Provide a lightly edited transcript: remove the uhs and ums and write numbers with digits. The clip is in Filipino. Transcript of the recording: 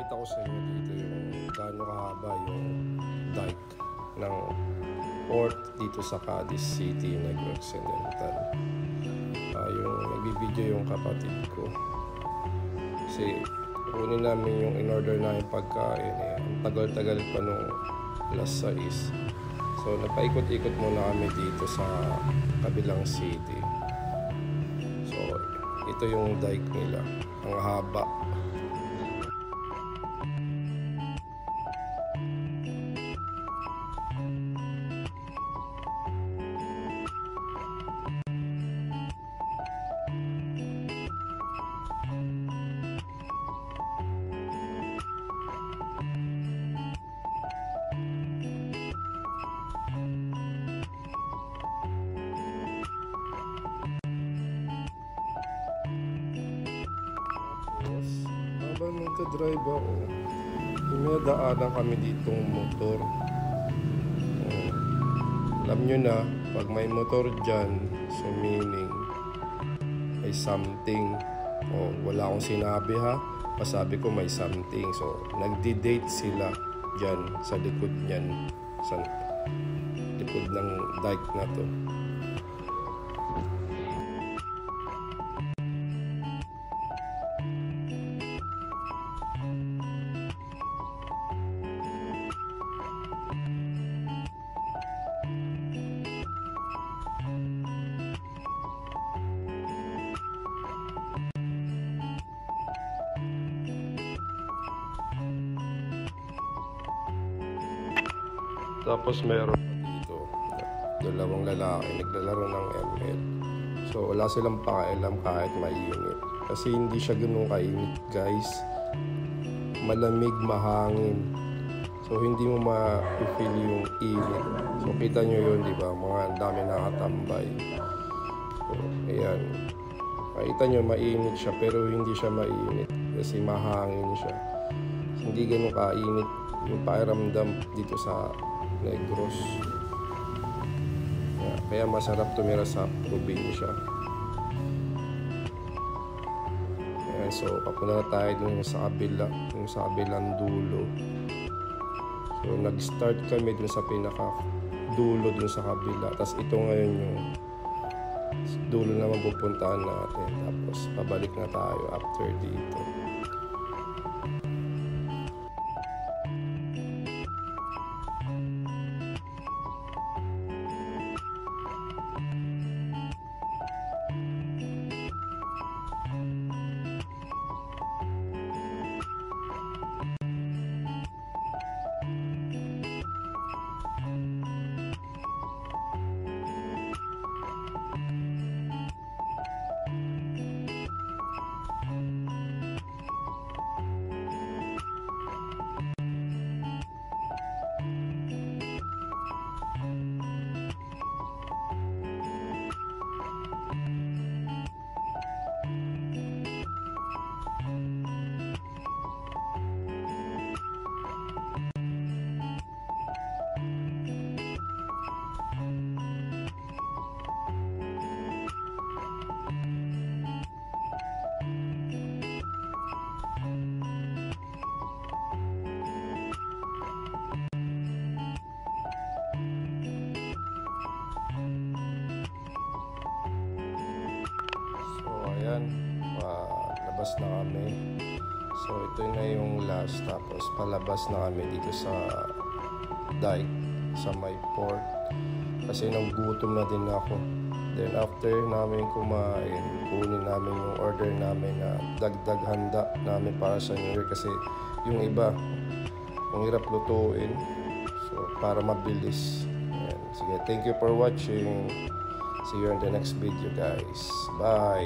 Ipapakita ko sa inyo dito yung gaano kahaba yung dike ng port dito sa Cadiz City, Negros Occidental. Yung nagbibideo yung kapatid ko kasi kunin namin yung in-order namin pagkain. Ang tagal-tagal pa nung alas 6. So napaikot-ikot muna kami dito sa kabilang city. So ito yung dike nila, ang haba. Habang nagdadrive ako, may daanan kami ditong motor. Alam nyo na, pag may motor dyan, so meaning may something. Wala akong sinabi ha, pasabi ko may something. So nagdi-date sila dyan sa likod nyan, sa likod ng dike na to. Tapos meron dito dalawang lalaki naglalaro ng ML. So wala silang pakialam kahit mainit. Kasi hindi siya ganun kainit, guys. Malamig, mahangin. So hindi mo ma-feel yung init. So kita nyo yun, di ba? Mga dami nakatambay. So ayan. Makita nyo, mainit siya pero hindi siya mainit kasi mahangin siya. So, hindi ganun kainit yung pakiramdam dito sa Negros. Kaya masarap tumira sa probinsya. Ayan, so papunta na tayo dun sa kabilang dulo. So nag-start kami dun sa pinaka dulo dun sa kabila. Tapos ito ngayon yung dulo naman pupuntahan natin. Tapos pabalik na tayo after dito. Ayan, labas na kami. So ito na yung last. Tapos palabas na kami dito sa dike, sa may port. Kasi nagutom na din ako. Then after namin kumain, kunin namin yung order namin na dagdag handa namin para sa New Year. Kasi yung iba, ang hirap lutuin. So para mabilis. Ayan. Sige, thank you for watching. See you in the next video, guys. Bye!